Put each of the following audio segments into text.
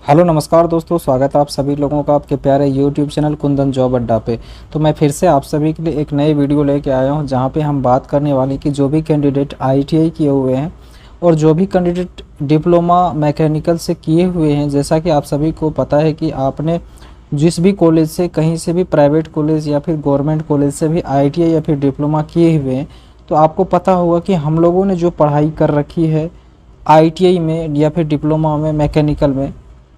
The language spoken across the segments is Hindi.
हेलो नमस्कार दोस्तों, स्वागत है आप सभी लोगों का आपके प्यारे यूट्यूब चैनल कुंदन जॉब अड्डा पे। तो मैं फिर से आप सभी के लिए एक नई वीडियो लेके आया हूं, जहां पे हम बात करने वाले कि जो भी कैंडिडेट आईटीआई किए हुए हैं और जो भी कैंडिडेट डिप्लोमा मैकेनिकल से किए हुए हैं। जैसा कि आप सभी को पता है कि आपने जिस भी कॉलेज से, कहीं से भी, प्राइवेट कॉलेज या फिर गवर्नमेंट कॉलेज से भी आईटीआई या फिर डिप्लोमा किए हुए हैं, तो आपको पता होगा कि हम लोगों ने जो पढ़ाई कर रखी है आईटीआई में या फिर डिप्लोमा में, मैकेनिकल में,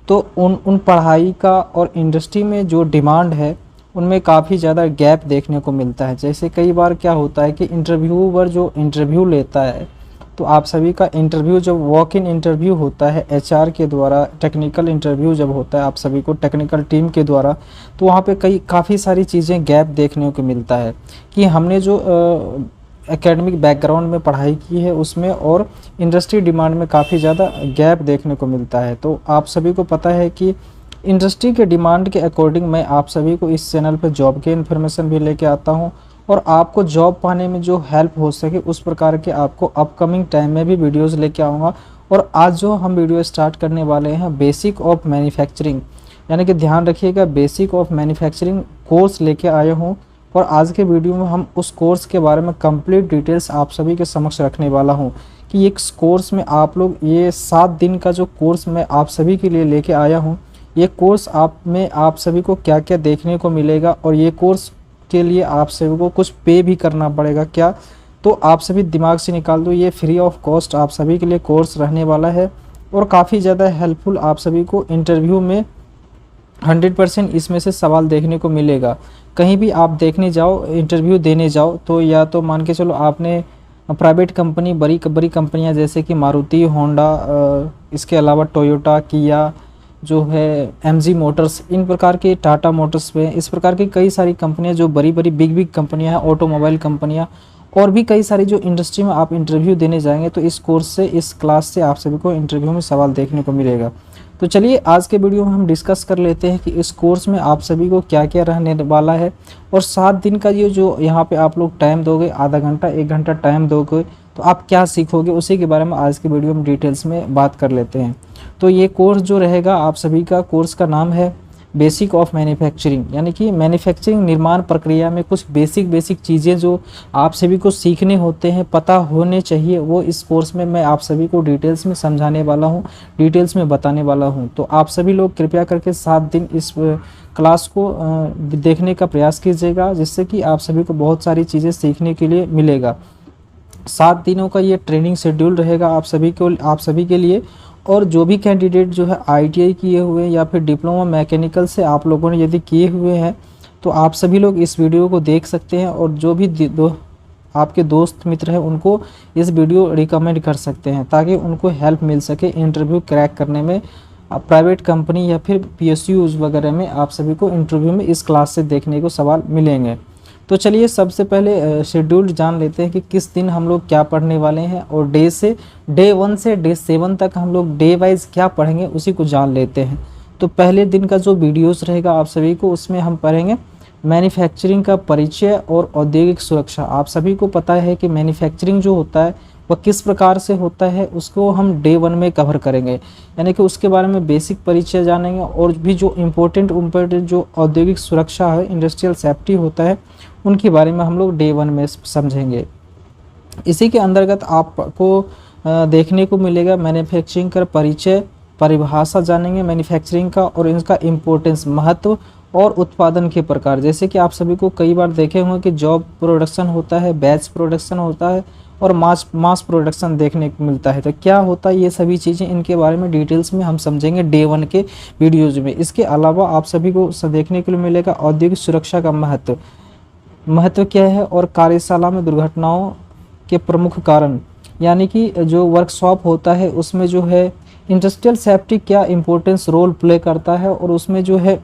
तो उन पढ़ाई का और इंडस्ट्री में जो डिमांड है उनमें काफ़ी ज़्यादा गैप देखने को मिलता है। जैसे कई बार क्या होता है कि इंटरव्यूअर जो इंटरव्यू लेता है, तो आप सभी का इंटरव्यू जब वॉक इन इंटरव्यू होता है एचआर के द्वारा, टेक्निकल इंटरव्यू जब होता है आप सभी को टेक्निकल टीम के द्वारा, तो वहाँ पे काफ़ी सारी चीज़ें गैप देखने को मिलता है कि हमने जो एकेडमिक बैकग्राउंड में पढ़ाई की है उसमें और इंडस्ट्री डिमांड में काफ़ी ज़्यादा गैप देखने को मिलता है। तो आप सभी को पता है कि इंडस्ट्री के डिमांड के अकॉर्डिंग मैं आप सभी को इस चैनल पर जॉब के इन्फॉर्मेशन भी लेके आता हूं और आपको जॉब पाने में जो हेल्प हो सके उस प्रकार के आपको अपकमिंग टाइम में भी वीडियोज़ लेके आऊँगा। और आज जो हम वीडियो स्टार्ट करने वाले हैं बेसिक ऑफ मैन्युफैक्चरिंग, यानी कि ध्यान रखिएगा, बेसिक ऑफ मैन्युफैक्चरिंग कोर्स लेके आए हूँ। और आज के वीडियो में हम उस कोर्स के बारे में कंप्लीट डिटेल्स आप सभी के समक्ष रखने वाला हूं कि एक कोर्स में आप लोग, ये 7 दिन का जो कोर्स मैं आप सभी के लिए लेके आया हूं, ये कोर्स आप सभी को क्या क्या देखने को मिलेगा और ये कोर्स के लिए आप सभी को कुछ पे भी करना पड़ेगा क्या, तो आप सभी दिमाग से निकाल दो। ये फ्री ऑफ कॉस्ट आप सभी के लिए कोर्स रहने वाला है और काफ़ी ज़्यादा हेल्पफुल आप सभी को इंटरव्यू में 100% इसमें से सवाल देखने को मिलेगा। कहीं भी आप देखने जाओ, इंटरव्यू देने जाओ, तो या तो मान के चलो आपने प्राइवेट कंपनी, बड़ी बड़ी कंपनियां जैसे कि मारुति, होंडा, इसके अलावा टोयोटा, किया जो है, एमजी मोटर्स, इन प्रकार के, टाटा मोटर्स पे, इस प्रकार की कई सारी कंपनियां जो बड़ी बड़ी बिग कंपनियां हैं, ऑटोमोबाइल कंपनियां और भी कई सारी जो इंडस्ट्री में आप इंटरव्यू देने जाएंगे, तो इस कोर्स से, इस क्लास से आप सभी को इंटरव्यू में सवाल देखने को मिलेगा। तो चलिए आज के वीडियो में हम डिस्कस कर लेते हैं कि इस कोर्स में आप सभी को क्या क्या रहने वाला है और 7 दिन का ये जो यहाँ पे आप लोग टाइम दोगे, आधा घंटा 1 घंटा टाइम दोगे, तो आप क्या सीखोगे, उसी के बारे में आज के वीडियो में डिटेल्स में बात कर लेते हैं। तो ये कोर्स जो रहेगा आप सभी का, कोर्स का नाम है बेसिक ऑफ मैन्युफैक्चरिंग, यानी कि मैन्युफैक्चरिंग निर्माण प्रक्रिया में कुछ बेसिक चीज़ें जो आप सभी को सीखने होते हैं, पता होने चाहिए, वो इस कोर्स में मैं आप सभी को डिटेल्स में समझाने वाला हूँ, डिटेल्स में बताने वाला हूँ। तो आप सभी लोग कृपया करके 7 दिन इस क्लास को देखने का प्रयास कीजिएगा, जिससे कि आप सभी को बहुत सारी चीज़ें सीखने के लिए मिलेगा। 7 दिनों का ये ट्रेनिंग शेड्यूल रहेगा आप सभी के लिए। और जो भी कैंडिडेट जो है आईटीआई किए हुए हैं या फिर डिप्लोमा मैकेनिकल से आप लोगों ने यदि किए हुए हैं, तो आप सभी लोग इस वीडियो को देख सकते हैं और जो भी आपके दोस्त मित्र हैं उनको इस वीडियो रिकमेंड कर सकते हैं, ताकि उनको हेल्प मिल सके इंटरव्यू क्रैक करने में। प्राइवेट कंपनी या फिर पीएसयूज वगैरह में आप सभी को इंटरव्यू में इस क्लास से देखने को सवाल मिलेंगे। तो चलिए सबसे पहले शेड्यूल जान लेते हैं कि किस दिन हम लोग क्या पढ़ने वाले हैं और डे 1 से डे 7 तक हम लोग डे वाइज क्या पढ़ेंगे उसी को जान लेते हैं। तो पहले दिन का जो वीडियोस रहेगा आप सभी को, उसमें हम पढ़ेंगे मैन्युफैक्चरिंग का परिचय और औद्योगिक सुरक्षा। आप सभी को पता है कि मैन्युफैक्चरिंग जो होता है वह किस प्रकार से होता है, उसको हम डे 1 में कवर करेंगे, यानी कि उसके बारे में बेसिक परिचय जानेंगे और भी जो इम्पोर्टेंट जो औद्योगिक सुरक्षा है, इंडस्ट्रियल सेफ्टी होता है, उनके बारे में हम लोग डे 1 में समझेंगे। इसी के अंतर्गत आपको देखने को मिलेगा मैन्युफैक्चरिंग का परिचय, परिभाषा जानेंगे मैन्युफैक्चरिंग का और इसका इम्पोर्टेंस, महत्व और उत्पादन के प्रकार। जैसे कि आप सभी को कई बार देखे होंगे कि जॉब प्रोडक्शन होता है, बैच प्रोडक्शन होता है और मास प्रोडक्शन देखने को मिलता है। तो क्या होता है ये सभी चीज़ें, इनके बारे में डिटेल्स में हम समझेंगे डे 1 के वीडियोज़ में। इसके अलावा आप सभी को देखने के लिए मिलेगा औद्योगिक सुरक्षा का महत्व क्या है और कार्यशाला में दुर्घटनाओं के प्रमुख कारण, यानी कि जो वर्कशॉप होता है उसमें जो है इंडस्ट्रियल सेफ्टी क्या इम्पोर्टेंस रोल प्ले करता है और उसमें जो है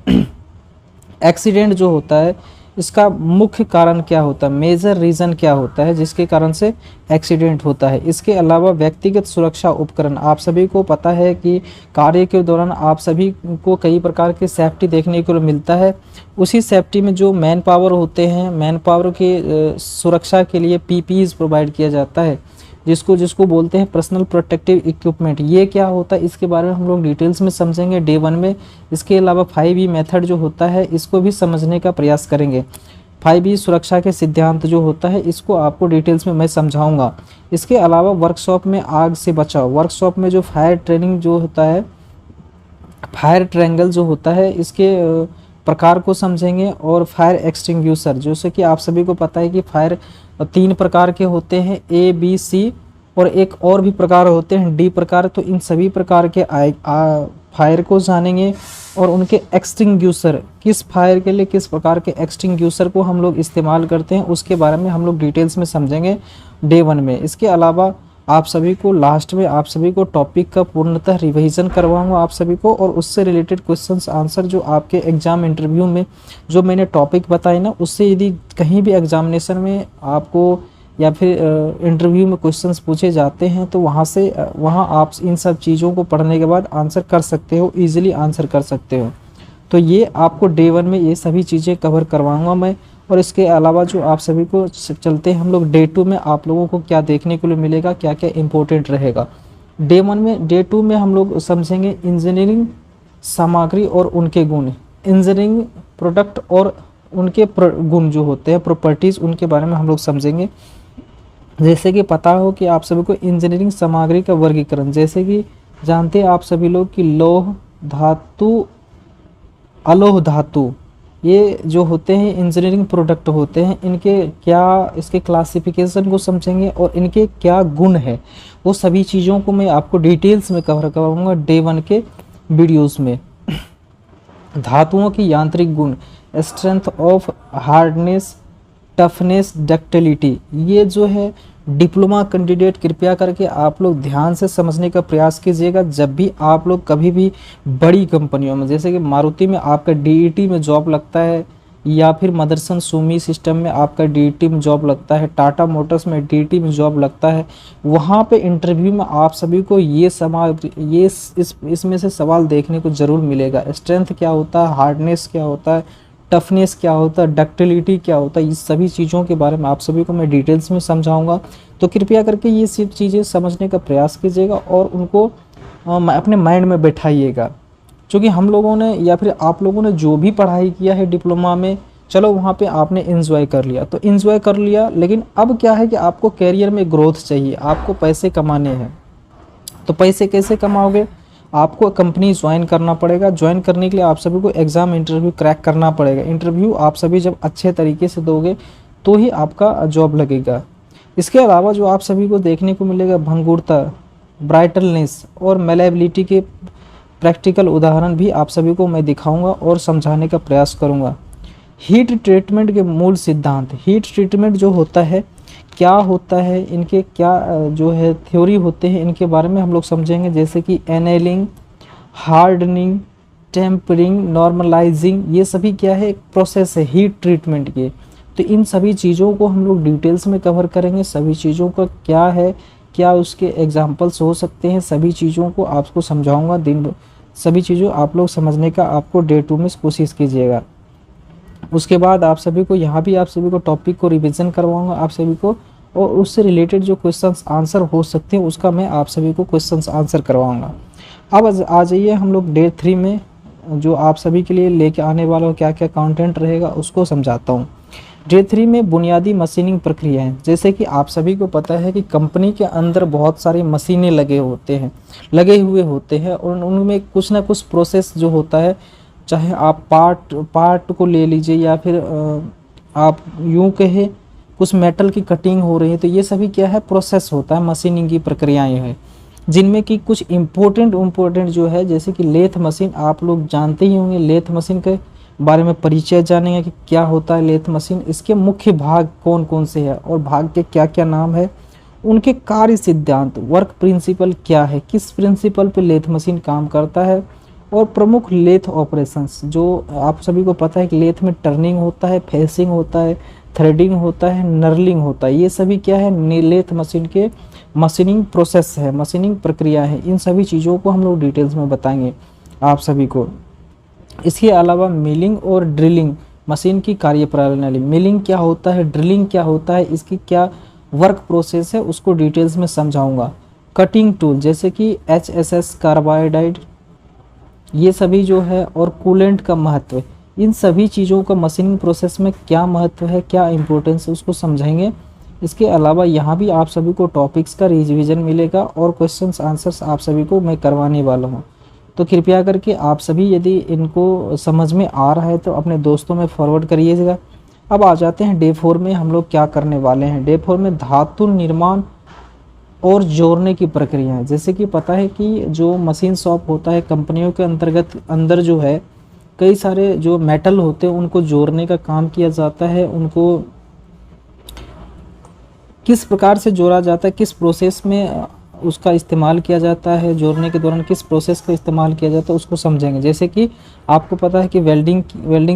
एक्सीडेंट जो होता है इसका मुख्य कारण क्या होता है, मेजर रीज़न क्या होता है जिसके कारण से एक्सीडेंट होता है। इसके अलावा व्यक्तिगत सुरक्षा उपकरण, आप सभी को पता है कि कार्य के दौरान आप सभी को कई प्रकार के सेफ्टी देखने को मिलता है। उसी सेफ्टी में जो मैन पावर होते हैं, मैन पावर के सुरक्षा के लिए पीपीईज प्रोवाइड किया जाता है। जिसको जिसको बोलते हैं पर्सनल प्रोटेक्टिव इक्विपमेंट। ये क्या होता है इसके बारे में हम लोग डिटेल्स में समझेंगे डे 1 में। इसके अलावा 5E मेथड जो होता है इसको भी समझने का प्रयास करेंगे। 5E सुरक्षा के सिद्धांत जो होता है इसको आपको डिटेल्स में मैं समझाऊंगा। इसके अलावा वर्कशॉप में आग से बचाव, वर्कशॉप में जो फायर ट्रेनिंग जो होता है, फायर ट्रायंगल जो होता है इसके प्रकार को समझेंगे। और फायर एक्सटिंग्विशर, जैसे कि आप सभी को पता है कि फायर 3 प्रकार के होते हैं, A B C, और एक और भी प्रकार होते हैं D प्रकार। तो इन सभी प्रकार के फायर को जानेंगे और उनके एक्सटिंग्विशर, किस फायर के लिए किस प्रकार के एक्सटिंग्विशर को हम लोग इस्तेमाल करते हैं उसके बारे में हम लोग डिटेल्स में समझेंगे डे 1 में। इसके अलावा आप सभी को लास्ट में आप सभी को टॉपिक का पूर्णतः रिवीजन करवाऊंगा आप सभी को, और उससे रिलेटेड क्वेश्चंस आंसर जो आपके एग्जाम इंटरव्यू में जो मैंने टॉपिक बताए ना, उससे यदि कहीं भी एग्जामिनेशन में आपको या फिर इंटरव्यू में क्वेश्चंस पूछे जाते हैं तो वहाँ आप इन सब चीज़ों को पढ़ने के बाद आंसर कर सकते हो, ईजिली आंसर कर सकते हो। तो ये आपको डे 1 में ये सभी चीज़ें कवर करवाऊंगा मैं। और इसके अलावा जो आप सभी को चलते हैं हम लोग डे 2 में, आप लोगों को क्या देखने को मिलेगा, क्या क्या इम्पोर्टेंट रहेगा डे 1 में। डे 2 में हम लोग समझेंगे इंजीनियरिंग सामग्री और उनके गुण, इंजीनियरिंग प्रोडक्ट और उनके गुण जो होते हैं, प्रॉपर्टीज़, उनके बारे में हम लोग समझेंगे। जैसे कि पता हो कि आप सभी को इंजीनियरिंग सामग्री का वर्गीकरण, जैसे कि जानते हैं आप सभी लोग कि लौह धातु, अलोह धातु, ये जो होते हैं इंजीनियरिंग प्रोडक्ट होते हैं, इनके क्या, इसके क्लासिफिकेशन को समझेंगे और इनके क्या गुण है, वो सभी चीज़ों को मैं आपको डिटेल्स में कवर कराऊंगा डे 1 के वीडियोस में। धातुओं की यांत्रिक गुण, strength of hardness, toughness, ductility, ये जो है डिप्लोमा कैंडिडेट कृपया करके आप लोग ध्यान से समझने का प्रयास कीजिएगा। जब भी आप लोग कभी भी बड़ी कंपनियों में, जैसे कि मारुति में आपका DET में जॉब लगता है, या फिर मदरसन सुमी सिस्टम में आपका DET में जॉब लगता है, टाटा मोटर्स में DET में जॉब लगता है, वहाँ पे इंटरव्यू में आप सभी को ये इसमें से सवाल देखने को ज़रूर मिलेगा। स्ट्रेंथ क्या होता है, हार्डनेस क्या होता है, टफनेस क्या होता है, डक्टिलिटी क्या होता है, इस सभी चीज़ों के बारे में आप सभी को मैं डिटेल्स में समझाऊंगा। तो कृपया करके ये सब चीज़ें समझने का प्रयास कीजिएगा और उनको अपने माइंड में बैठाइएगा। क्योंकि हम लोगों ने या फिर आप लोगों ने जो भी पढ़ाई किया है डिप्लोमा में, चलो वहाँ पे आपने एंजॉय कर लिया तो एंजॉय कर लिया, लेकिन अब क्या है कि आपको कैरियर में ग्रोथ चाहिए, आपको पैसे कमाने हैं। तो पैसे कैसे कमाओगे, आपको कंपनी ज्वाइन करना पड़ेगा। ज्वाइन करने के लिए आप सभी को एग्ज़ाम इंटरव्यू क्रैक करना पड़ेगा। इंटरव्यू आप सभी जब अच्छे तरीके से दोगे तो ही आपका जॉब लगेगा। इसके अलावा जो आप सभी को देखने को मिलेगा भंगुरता, ब्राइटलनेस और मेलेबिलिटी के प्रैक्टिकल उदाहरण भी आप सभी को मैं दिखाऊंगा और समझाने का प्रयास करूंगा। हीट ट्रीटमेंट के मूल सिद्धांत, हीट ट्रीटमेंट जो होता है क्या होता है, इनके क्या जो है थ्योरी होते हैं, इनके बारे में हम लोग समझेंगे। जैसे कि एनेलिंग, हार्डनिंग, टेम्परिंग, नॉर्मलाइजिंग, ये सभी क्या है, एक प्रोसेस है हीट ट्रीटमेंट के। तो इन सभी चीज़ों को हम लोग डिटेल्स में कवर करेंगे। सभी चीज़ों का क्या है, क्या उसके एग्जाम्पल्स हो सकते हैं, सभी चीज़ों को आपको समझाऊंगा। सभी चीज़ों आप लोग समझने का आपको डे 2 में कोशिश कीजिएगा। उसके बाद आप सभी को यहाँ भी आप सभी को टॉपिक को रिवीजन करवाऊंगा आप सभी को, और उससे रिलेटेड जो क्वेश्चंस आंसर हो सकते हैं उसका मैं आप सभी को क्वेश्चंस आंसर करवाऊंगा। अब आ जाइए हम लोग डे 3 में जो आप सभी के लिए लेके आने वाला क्या क्या कंटेंट रहेगा उसको समझाता हूँ। डे 3 में बुनियादी मशीनिंग प्रक्रियाएं, जैसे कि आप सभी को पता है कि कंपनी के अंदर बहुत सारी मशीनें लगे हुए होते हैं और उनमें कुछ ना कुछ प्रोसेस जो होता है, चाहे आप पार्ट को ले लीजिए या फिर आप यूं कहे कुछ मेटल की कटिंग हो रही है, तो ये सभी क्या है, प्रोसेस होता है, मशीनिंग की प्रक्रियाएं हैं। जिनमें कि कुछ इम्पोर्टेंट जो है, जैसे कि लेथ मशीन, आप लोग जानते ही होंगे लेथ मशीन के बारे में परिचय जानेंगे कि क्या होता है लेथ मशीन, इसके मुख्य भाग कौन कौन से हैं और भाग के क्या क्या नाम है, उनके कार्य सिद्धांत, वर्क प्रिंसिपल क्या है, किस प्रिंसिपल पे लेथ मशीन काम करता है, और प्रमुख लेथ ऑपरेशंस जो आप सभी को पता है कि लेथ में टर्निंग होता है, फेसिंग होता है, थ्रेडिंग होता है, नर्लिंग होता है, ये सभी क्या है, लेथ मशीन के मशीनिंग प्रोसेस है, मशीनिंग प्रक्रिया है। इन सभी चीज़ों को हम लोग डिटेल्स में बताएंगे आप सभी को। इसके अलावा मिलिंग और ड्रिलिंग मशीन की कार्यप्रणाली, मिलिंग क्या होता है, ड्रिलिंग क्या होता है, इसकी क्या वर्क प्रोसेस है उसको डिटेल्स में समझाऊंगा। कटिंग टूल जैसे कि HSS कार्बाइडाइड, ये सभी जो है, और कूलेंट का महत्व, इन सभी चीज़ों का मशीनिंग प्रोसेस में क्या महत्व है, क्या इंपॉर्टेंस है, उसको समझेंगे। इसके अलावा यहाँ भी आप सभी को टॉपिक्स का रिवीजन मिलेगा और क्वेश्चंस आंसर्स आप सभी को मैं करवाने वाला हूँ। तो कृपया करके आप सभी यदि इनको समझ में आ रहा है तो अपने दोस्तों में फॉरवर्ड करिएगा। अब आ जाते हैं डे 4 में हम लोग क्या करने वाले हैं। डे 4 में धातु निर्माण और जोड़ने की प्रक्रिया है। जैसे कि पता है कि जो मशीन शॉप होता है कंपनियों के अंतर्गत अंदर जो है कई सारे जो मेटल होते हैं उनको जोड़ने का काम किया जाता है। उनको किस प्रकार से जोड़ा जाता है, किस प्रोसेस में उसका इस्तेमाल किया जाता है, जोड़ने के दौरान किस प्रोसेस का इस्तेमाल किया जाता है उसको समझेंगे। जैसे कि आपको पता है कि वेल्डिंग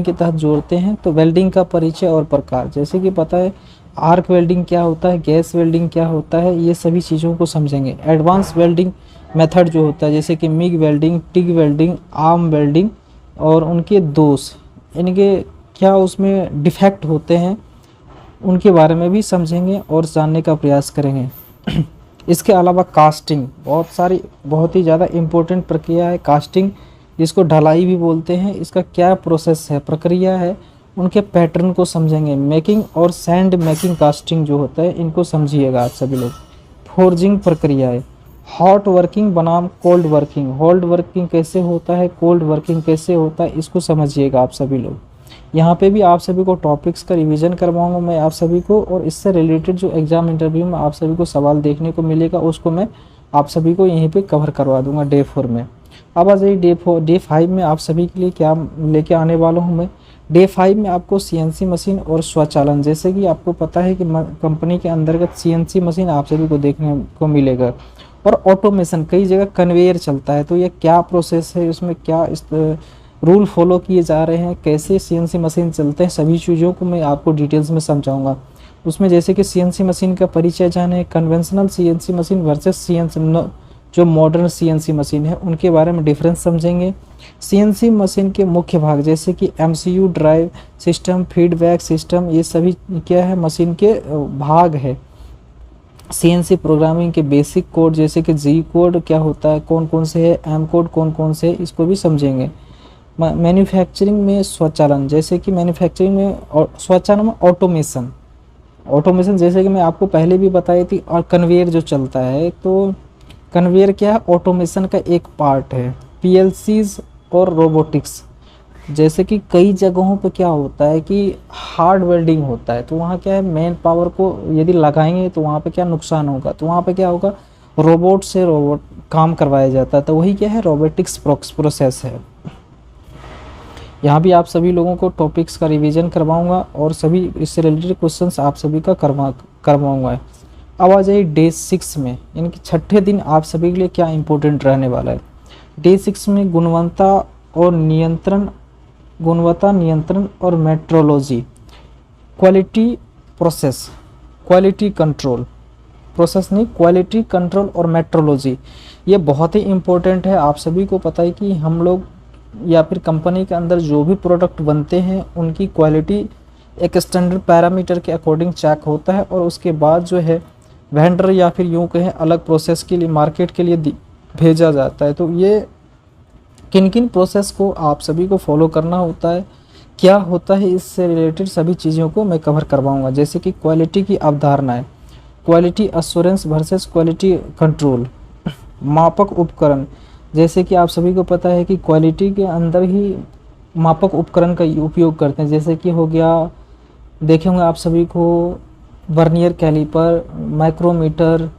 के तहत जोड़ते हैं, तो वेल्डिंग का परिचय और प्रकार, जैसे कि पता है आर्क वेल्डिंग क्या होता है, गैस वेल्डिंग क्या होता है, ये सभी चीज़ों को समझेंगे। एडवांस वेल्डिंग मेथड जो होता है जैसे कि MiG welding, TIG welding, arm welding, और उनके दोष, इनके क्या उसमें डिफेक्ट होते हैं, उनके बारे में भी समझेंगे और जानने का प्रयास करेंगे। इसके अलावा कास्टिंग, बहुत ही ज़्यादा इम्पोर्टेंट प्रक्रिया है कास्टिंग, जिसको ढलाई भी बोलते हैं। इसका क्या प्रोसेस है, प्रक्रिया है, उनके पैटर्न को समझेंगे। मेकिंग और सैंड मेकिंग कास्टिंग जो होता है इनको समझिएगा आप सभी लोग। फोर्जिंग प्रक्रिया है। हॉट वर्किंग बनाम कोल्ड वर्किंग, हॉट वर्किंग कैसे होता है, कोल्ड वर्किंग कैसे होता है, इसको समझिएगा आप सभी लोग। यहाँ पे भी आप सभी को टॉपिक्स का रिवीजन करवाऊंगा मैं आप सभी को, और इससे रिलेटेड जो एग्जाम इंटरव्यू में आप सभी को सवाल देखने को मिलेगा उसको मैं आप सभी को यहीं पे कवर करवा दूंगा डे 4 में। अब आ जाइए डे 5 में आप सभी के लिए क्या लेके आने वाला हूँ मैं। डे 5 में आपको CNC मशीन और स्वचालन, जैसे कि आपको पता है कि कंपनी के अंतर्गत CNC मशीन आप सभी को देखने को मिलेगा, और ऑटोमेशन, कई जगह कन्वेयर चलता है, तो ये क्या प्रोसेस है, उसमें क्या रूल फॉलो किए जा रहे हैं, कैसे CNC मशीन चलते हैं, सभी चीज़ों को मैं आपको डिटेल्स में समझाऊंगा। उसमें जैसे कि CNC मशीन का परिचय जाने, conventional CNC machine versus CNC जो मॉडर्न CNC मशीन है उनके बारे में डिफरेंस समझेंगे। CNC मशीन के मुख्य भाग जैसे कि MCU, drive system, feedback system, ये सभी क्या है, मशीन के भाग है। CNC प्रोग्रामिंग के बेसिक कोड जैसे कि G कोड क्या होता है, कौन कौन से है, M कोड कौन कौन से है, इसको भी समझेंगे। मैन्युफैक्चरिंग में स्वचालन, जैसे कि मैन्युफैक्चरिंग में स्वचालन में ऑटोमेशन जैसे कि मैं आपको पहले भी बताई थी। और कन्वेयर जो चलता है, तो कन्वेयर क्या है, ऑटोमेशन का एक पार्ट है। PLCs और रोबोटिक्स, जैसे कि कई जगहों पे क्या होता है कि हार्ड वेल्डिंग होता है, तो वहाँ क्या है, मैन पावर को यदि लगाएंगे तो वहाँ पे क्या नुकसान होगा, तो वहाँ पे क्या होगा, रोबोट से काम करवाया जाता है, तो वही क्या है, रोबोटिक्स प्रोसेस है। यहाँ भी आप सभी लोगों को टॉपिक्स का रिवीजन करवाऊंगा और सभी इससे रिलेटेड क्वेश्चंस आप सभी का करवाऊंगा। अब आ जाइए डे 6 में, इनके छठे दिन आप सभी के लिए क्या इंपॉर्टेंट रहने वाला है। डे 6 में गुणवत्ता नियंत्रण और मेट्रोलॉजी, क्वालिटी कंट्रोल और मेट्रोलॉजी, ये बहुत ही इम्पोर्टेंट है। आप सभी को पता है कि हम लोग या फिर कंपनी के अंदर जो भी प्रोडक्ट बनते हैं उनकी क्वालिटी एक स्टैंडर्ड पैरामीटर के अकॉर्डिंग चेक होता है, और उसके बाद जो है वेंडर या फिर यूँ कहें अलग प्रोसेस के लिए, मार्केट के लिए भेजा जाता है। तो ये किन किन प्रोसेस को आप सभी को फॉलो करना होता है, क्या होता है, इससे रिलेटेड सभी चीज़ों को मैं कवर करवाऊँगा। जैसे कि क्वालिटी की अवधारणा है, quality assurance versus quality control, मापक उपकरण, जैसे कि आप सभी को पता है कि क्वालिटी के अंदर ही मापक उपकरण का उपयोग करते हैं। जैसे कि हो गया, देखे होंगे आप सभी को vernier caliper, micrometer,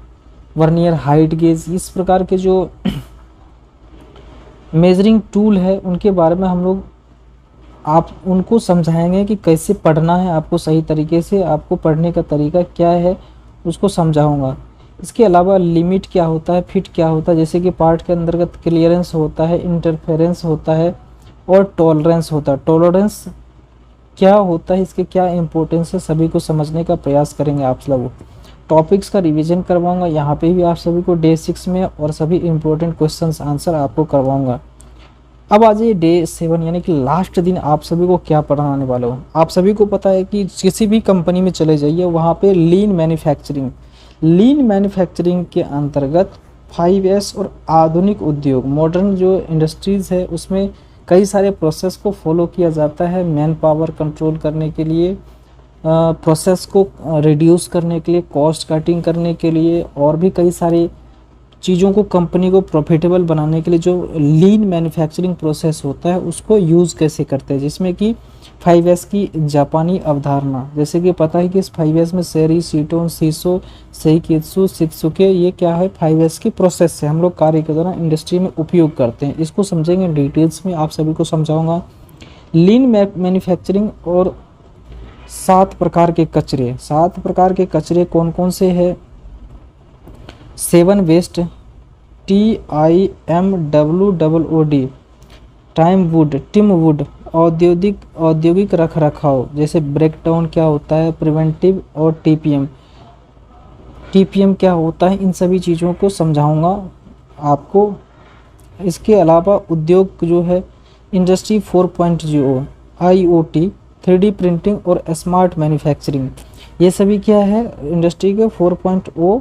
vernier height gauge, इस प्रकार के जो मेजरिंग टूल है उनके बारे में हम लोग आप उनको समझाएंगे कि कैसे पढ़ना है, आपको सही तरीके से, आपको पढ़ने का तरीका क्या है उसको समझाऊंगा। इसके अलावा लिमिट क्या होता है, फिट क्या होता है, जैसे कि पार्ट के अंतर्गत क्लियरेंस होता है, इंटरफेरेंस होता है और टॉलरेंस होता है। टॉलरेंस क्या होता है, इसके क्या इंपॉर्टेंस है, सभी को समझने का प्रयास करेंगे आप लोग। टॉपिक्स का रिवीजन करवाऊंगा यहाँ पे भी आप सभी को डे 6 में, और सभी इंपॉर्टेंट क्वेश्चंस आंसर आपको करवाऊंगा। अब आज ये डे 7 यानी कि लास्ट दिन आप सभी को क्या पढ़ाने वाला हूँ। आप सभी को पता है कि किसी भी कंपनी में चले जाइए, वहाँ पे लीन मैन्युफैक्चरिंग के अंतर्गत 5S और आधुनिक उद्योग मॉडर्न जो इंडस्ट्रीज़ है उसमें कई सारे प्रोसेस को फॉलो किया जाता है मैन पावर कंट्रोल करने के लिए, प्रोसेस को रिड्यूस करने के लिए, कॉस्ट कटिंग करने के लिए, और भी कई सारे चीज़ों को कंपनी को प्रॉफिटेबल बनाने के लिए जो लीन मैन्युफैक्चरिंग प्रोसेस होता है उसको यूज़ कैसे करते हैं, जिसमें कि 5S की जापानी अवधारणा, जैसे कि पता है कि इस 5S में सेरी, कीटोन, सीसो, सेइकेत्सु, शित्सुके, ये क्या है 5S की प्रोसेस से हम लोग कार्य के दौरान इंडस्ट्री में उपयोग करते हैं। इसको समझेंगे डिटेल्स में, आप सभी को समझाऊंगा। लीन मैन्युफैक्चरिंग और 7 प्रकार के कचरे कौन कौन से हैं। 7 वेस्ट, TIMWOOD, टिम वुड, औद्योगिक रख रखाव, जैसे ब्रेकडाउन क्या होता है, प्रिवेंटिव, और टीपीएम क्या होता है, इन सभी चीज़ों को समझाऊंगा आपको। इसके अलावा उद्योग जो है इंडस्ट्री 4.0, IoT, 3D प्रिंटिंग और स्मार्ट मैन्युफैक्चरिंग, ये सभी क्या है इंडस्ट्री के 4.0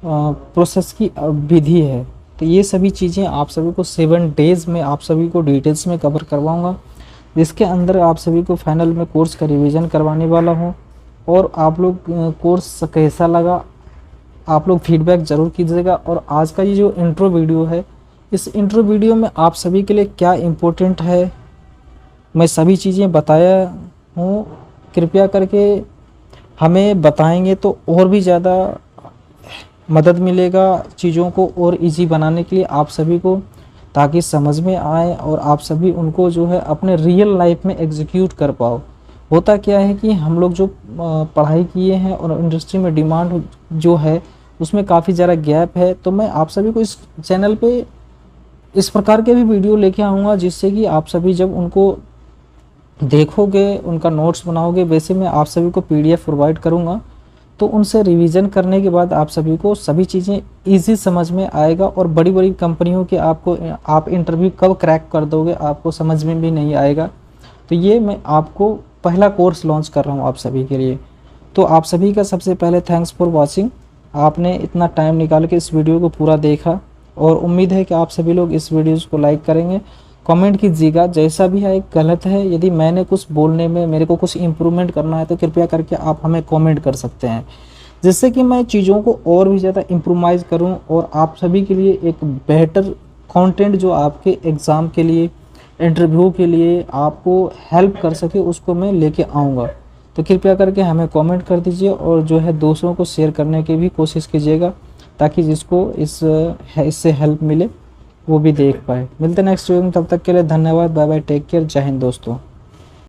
प्रोसेस की विधि है। तो ये सभी चीज़ें आप सभी को 7 डेज़ में आप सभी को डिटेल्स में कवर करवाऊंगा, जिसके अंदर आप सभी को फाइनल में कोर्स का रिवीजन करवाने वाला हूँ। और आप लोग कोर्स कैसा लगा आप लोग फीडबैक ज़रूर कीजिएगा। और आज का ये जो इंट्रो वीडियो है, इस इंट्रो वीडियो में आप सभी के लिए क्या इम्पोर्टेंट है मैं सभी चीज़ें बताया हूँ। कृपया करके हमें बताएंगे तो और भी ज़्यादा मदद मिलेगा चीज़ों को और इजी बनाने के लिए आप सभी को, ताकि समझ में आए और आप सभी उनको जो है अपने रियल लाइफ में एग्जीक्यूट कर पाओ। होता क्या है कि हम लोग जो पढ़ाई किए हैं और इंडस्ट्री में डिमांड जो है उसमें काफ़ी ज़्यादा गैप है, तो मैं आप सभी को इस चैनल पे इस प्रकार के भी वीडियो लेके आऊँगा, जिससे कि आप सभी जब उनको देखोगे, उनका नोट्स बनाओगे, वैसे मैं आप सभी को PDF प्रोवाइड करूँगा, तो उनसे रिवीजन करने के बाद आप सभी को सभी चीज़ें इजी समझ में आएगा। और बड़ी बड़ी कंपनियों के आप इंटरव्यू कब क्रैक कर दोगे आपको समझ में भी नहीं आएगा। तो ये मैं आपको पहला कोर्स लॉन्च कर रहा हूँ आप सभी के लिए। तो आप सभी का सबसे पहले थैंक्स फॉर वॉचिंग, आपने इतना टाइम निकाल के इस वीडियो को पूरा देखा, और उम्मीद है कि आप सभी लोग इस वीडियो को लाइक करेंगे। कमेंट कीजिएगा जैसा भी है, गलत है, यदि मैंने कुछ बोलने में मेरे को कुछ इम्प्रूवमेंट करना है तो कृपया करके आप हमें कमेंट कर सकते हैं, जिससे कि मैं चीज़ों को और भी ज़्यादा इम्प्रोवाइज़ करूं और आप सभी के लिए एक बेहतर कंटेंट जो आपके एग्ज़ाम के लिए, इंटरव्यू के लिए आपको हेल्प कर सके, उसको मैं लेके आऊँगा। तो कृपया करके हमें कमेंट कर दीजिए, और जो है दोस्तों को शेयर करने की भी कोशिश कीजिएगा, ताकि जिसको इससे हेल्प मिले वो भी देख पाए। मिलते हैं नेक्स्ट वीडियो में, तब तक के लिए धन्यवाद, बाय बाय, टेक केयर, जय हिंद दोस्तों।